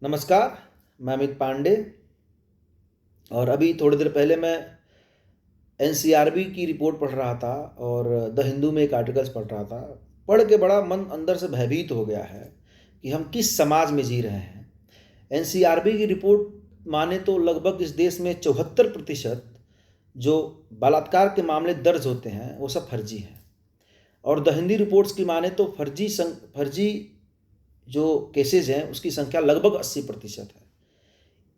नमस्कार। मैं अमित पांडे। और अभी थोड़ी देर पहले मैं एनसीआरबी की रिपोर्ट पढ़ रहा था और द हिंदू में एक आर्टिकल्स पढ़ रहा था। पढ़ के बड़ा मन अंदर से भयभीत हो गया है कि हम किस समाज में जी रहे हैं। एनसीआरबी की रिपोर्ट माने तो लगभग इस देश में 74% जो बलात्कार के मामले दर्ज होते हैं वो सब फर्जी हैं। और द हिंदी रिपोर्ट्स की माने तो फर्जी जो केसेज हैं उसकी संख्या लगभग 80% है।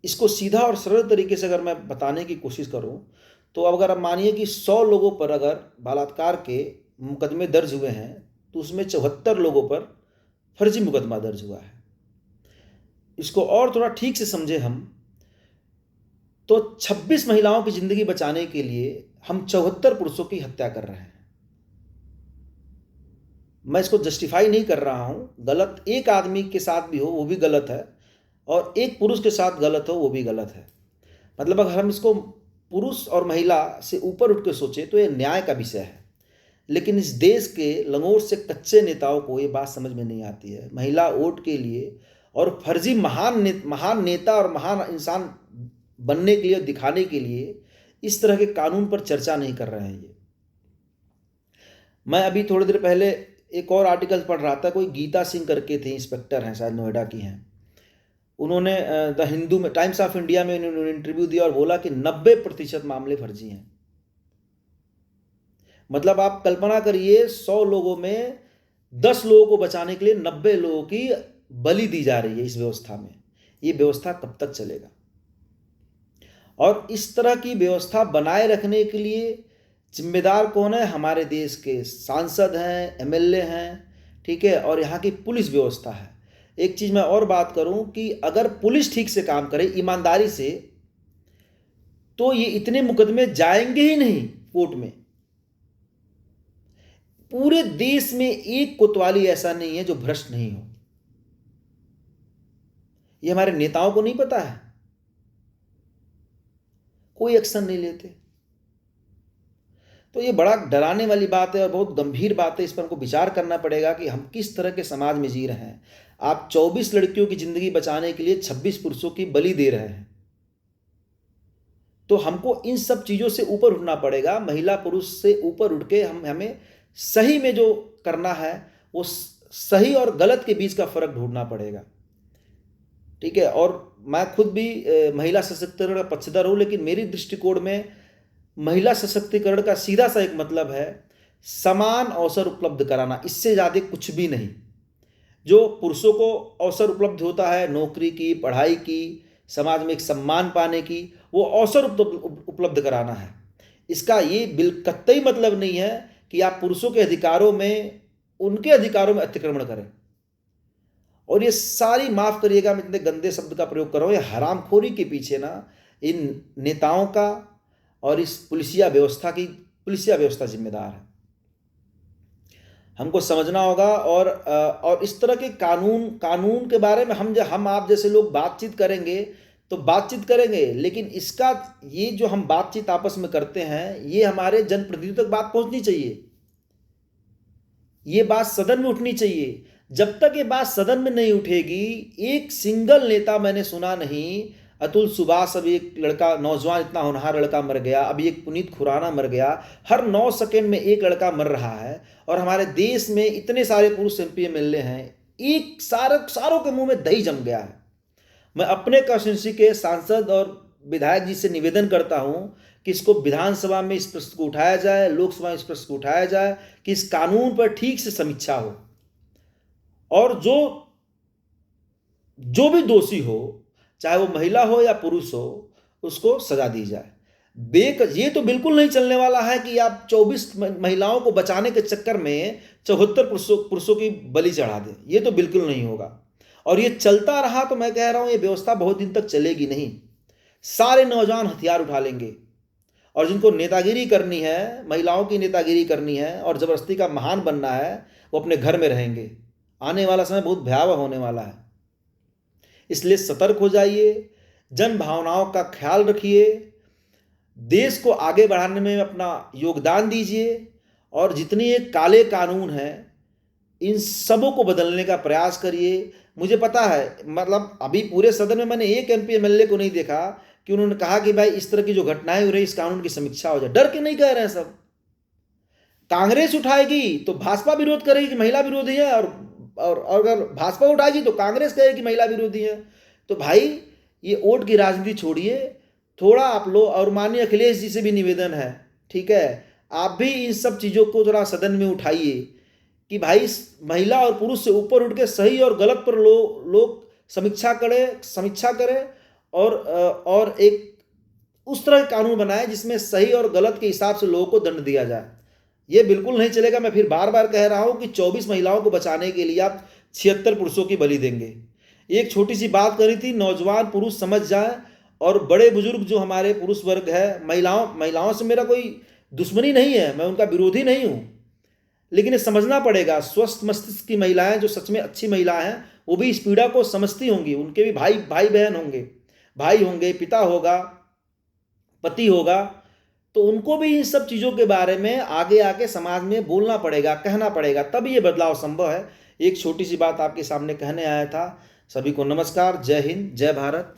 इसको सीधा और सरल तरीके से अगर मैं बताने की कोशिश करूं तो अगर आप मानिए कि 100 लोगों पर अगर बलात्कार के मुकदमे दर्ज हुए हैं तो उसमें 74 लोगों पर फर्जी मुकदमा दर्ज हुआ है। इसको और थोड़ा ठीक से समझे हम तो 26 महिलाओं की जिंदगी बचाने के लिए हम 74 पुरुषों की हत्या कर रहे हैं। मैं इसको जस्टिफाई नहीं कर रहा हूं। गलत एक आदमी के साथ भी हो वो भी गलत है और एक पुरुष के साथ गलत हो वो भी गलत है। मतलब अगर हम इसको पुरुष और महिला से ऊपर उठ के सोचे तो ये न्याय का विषय है। लेकिन इस देश के लंगोट से कच्चे नेताओं को ये बात समझ में नहीं आती है। महिला वोट के लिए और फर्जी महान नेता और महान इंसान बनने के लिए दिखाने के लिए इस तरह के कानून पर चर्चा नहीं कर रहे हैं। ये मैं अभी थोड़ी देर पहले एक और आर्टिकल पढ़ रहा था। कोई गीता सिंह करके थे, इंस्पेक्टर हैं, शायद नोएडा की हैं। उन्होंने द हिंदू में, टाइम्स ऑफ इंडिया में उन्होंने इंटरव्यू दिया और बोला कि 90% मामले फर्जी हैं। मतलब आप कल्पना करिए 100 लोगों में 10 लोगों को बचाने के लिए 90 लोगों की बलि दी जा रही है इस व्यवस्था में। ये व्यवस्था कब तक चलेगा? और इस तरह की व्यवस्था बनाए रखने के लिए जिम्मेदार कौन है? हमारे देश के सांसद हैं, एमएलए हैं, ठीक है, और यहाँ की पुलिस व्यवस्था है। एक चीज़ मैं और बात करूं कि अगर पुलिस ठीक से काम करे ईमानदारी से तो ये इतने मुकदमे जाएंगे ही नहीं कोर्ट में। पूरे देश में एक कोतवाली ऐसा नहीं है जो भ्रष्ट नहीं हो। ये हमारे नेताओं को नहीं पता है, कोई एक्शन नहीं लेते। तो ये बड़ा डराने वाली बात है और बहुत गंभीर बात है। इस पर हमको विचार करना पड़ेगा कि हम किस तरह के समाज में जी रहे हैं। आप 24 लड़कियों की जिंदगी बचाने के लिए 26 पुरुषों की बलि दे रहे हैं। तो हमको इन सब चीज़ों से ऊपर उठना पड़ेगा। महिला पुरुष से ऊपर उठ के हमें सही में जो करना है वो सही और गलत के बीच का फर्क ढूंढना पड़ेगा, ठीक है। और मैं खुद भी महिला सशक्तिकरण का पक्षधर हूँ, लेकिन मेरी दृष्टिकोण में महिला सशक्तिकरण का सीधा सा एक मतलब है समान अवसर उपलब्ध कराना। इससे ज़्यादा कुछ भी नहीं। जो पुरुषों को अवसर उपलब्ध होता है नौकरी की, पढ़ाई की, समाज में एक सम्मान पाने की, वो अवसर उपलब्ध कराना है। इसका ये कतई मतलब नहीं है कि आप पुरुषों के अधिकारों में, उनके अधिकारों में अतिक्रमण करें। और ये सारी, माफ़ करिएगा मैं इतने गंदे शब्द का प्रयोग कर रहा हूँ, ये हरामखोरी के पीछे ना इन नेताओं का और इस पुलिसिया व्यवस्था जिम्मेदार है। हमको समझना होगा। और इस तरह के कानून के बारे में हम आप जैसे लोग बातचीत करेंगे तो बातचीत करेंगे, लेकिन इसका ये जो हम बातचीत आपस में करते हैं ये हमारे जनप्रतिनिधियों तक बात पहुंचनी चाहिए। ये बात सदन में उठनी चाहिए। जब तक ये बात सदन में नहीं उठेगी, एक सिंगल नेता मैंने सुना नहीं। अतुल सुभाष, अभी एक लड़का, नौजवान, इतना होनहार लड़का मर गया। अभी एक पुनीत खुराना मर गया। हर 9 सेकंड में एक लड़का मर रहा है। और हमारे देश में इतने सारे पुरुष एमपी एमएलए हैं, एक सारों के मुंह में दही जम गया है। मैं अपने कंस्टिट्यूंसी के सांसद और विधायक जी से निवेदन करता हूं कि इसको विधानसभा में इस प्रश्न को उठाया जाए, लोकसभा में इस प्रश्न को उठाया जाए कि इस कानून पर ठीक से समीक्षा हो और जो भी दोषी हो, चाहे वो महिला हो या पुरुष हो, उसको सजा दी जाए। ये तो बिल्कुल नहीं चलने वाला है कि आप 24 महिलाओं को बचाने के चक्कर में 74 पुरुषों की बलि चढ़ा दें। ये तो बिल्कुल नहीं होगा। और ये चलता रहा तो मैं कह रहा हूं ये व्यवस्था बहुत दिन तक चलेगी नहीं। सारे नौजवान हथियार उठा लेंगे और जिनको नेतागिरी करनी है, महिलाओं की नेतागिरी करनी है और जबरदस्ती का महान बनना है, वो अपने घर में रहेंगे। आने वाला समय बहुत भयावह होने वाला है। इसलिए सतर्क हो जाइए, जन भावनाओं का ख्याल रखिए, देश को आगे बढ़ाने में अपना योगदान दीजिए। और जितनी ये काले कानून हैं इन सबों को बदलने का प्रयास करिए। मुझे पता है, मतलब अभी पूरे सदन में मैंने एक एमपी एमएलए को नहीं देखा कि उन्होंने कहा कि भाई इस तरह की जो घटनाएं हो रही, इस कानून की समीक्षा हो जाए। डर के नहीं कह रहे हैं सब। कांग्रेस उठाएगी तो भाजपा विरोध करेगी कि महिला विरोधी है, और अगर भाजपा उठाएगी तो कांग्रेस कहेगी कि महिला विरोधी है। तो भाई ये वोट की राजनीति छोड़िए, थोड़ा आप लो। और माननीय अखिलेश जी से भी निवेदन है, ठीक है, आप भी इन सब चीज़ों को थोड़ा सदन में उठाइए कि भाई महिला और पुरुष से ऊपर उठ के सही और गलत पर लोग समीक्षा करें और एक उस तरह का कानून बनाए जिसमें सही और गलत के हिसाब से लोगों को दंड दिया जाए। ये बिल्कुल नहीं चलेगा। मैं फिर बार बार कह रहा हूं कि 24 महिलाओं को बचाने के लिए आप 76 पुरुषों की बलि देंगे। एक छोटी सी बात करी थी, नौजवान पुरुष समझ जाए, और बड़े बुजुर्ग जो हमारे पुरुष वर्ग है, महिलाओं से मेरा कोई दुश्मनी नहीं है, मैं उनका विरोधी नहीं हूं, लेकिन ये समझना पड़ेगा, स्वस्थ मस्तिष्क की महिलाएं जो सच में अच्छी महिलाएं हैं, वो भी इस पीड़ा को समझती होंगी। उनके भी भाई बहन होंगे, भाई होंगे, पिता होगा, पति होगा। तो उनको भी इन सब चीज़ों के बारे में आगे आके समाज में बोलना पड़ेगा, कहना पड़ेगा, तब ये बदलाव संभव है। एक छोटी सी बात आपके सामने कहने आया था। सभी को नमस्कार, जय हिंद, जय भारत।